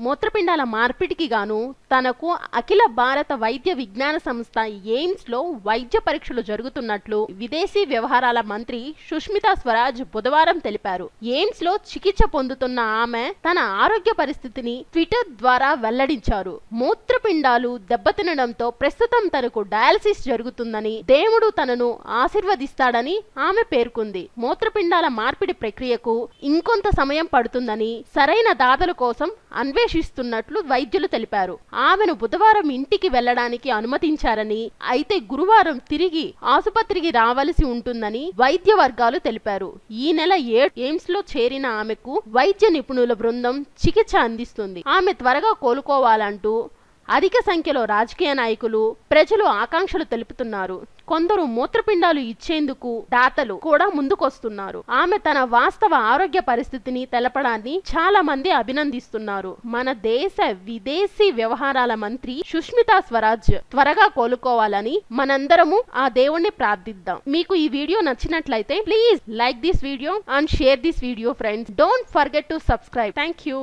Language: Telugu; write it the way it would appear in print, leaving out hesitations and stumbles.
మూత్రపిండాల మార్పిడికి గాను తనకు అఖిల భారత వైద్య విజ్ఞాన సంస్థ ఎయిమ్స్ లో వైద్య పరీక్షలు జరుగుతున్నట్లు విదేశీ వ్యవహారాల మంత్రి సుష్మితా స్వరాజ్ బుధవారం తెలిపారు. ఎయిమ్స్ లో చికిత్స పొందుతున్న ఆమె తన ఆరోగ్య పరిస్థితిని ట్విట్టర్ ద్వారా వెల్లడించారు. మూత్రపిండాలు దెబ్బతినడంతో ప్రస్తుతం తనకు డయాలసిస్ జరుగుతుందని, దేవుడు తనను ఆశీర్వదిస్తాడని ఆమె పేర్కొంది. మూత్రపిండాల మార్పిడి ప్రక్రియకు ఇంకొంత సమయం పడుతుందని, సరైన దాతల కోసం అన్వేషిస్తున్నట్లు వైద్యులు తెలిపారు. ఆమెను బుధవారం ఇంటికి వెళ్లడానికి అనుమతించారని, అయితే గురువారం తిరిగి ఆసుపత్రికి రావలసి ఉంటుందని వైద్య వర్గాలు తెలిపారు. ఈ నెల 7 ఎయిమ్స్ లో చేరిన ఆమెకు వైద్య నిపుణుల బృందం చికిత్స అందిస్తుంది. ఆమె త్వరగా కోలుకోవాలంటూ అధిక సంఖ్యలో రాజకీయ నాయకులు, ప్రజలు ఆకాంక్షలు తెలుపుతున్నారు. కొందరు మూత్రపిండాలు ఇచ్చేందుకు దాతలు కూడా ముందుకొస్తున్నారు. ఆమె తన వాస్తవ ఆరోగ్య పరిస్థితిని తెలపడాన్ని చాలా మంది అభినందిస్తున్నారు. మన దేశ విదేశీ వ్యవహారాల మంత్రి సుష్మితా స్వరాజ్ త్వరగా కోలుకోవాలని మనందరము ఆ దేవుణ్ణి ప్రార్థిద్దాం. మీకు ఈ వీడియో నచ్చినట్లయితే please like this video and share this video friends. Don't forget to subscribe. Thank you.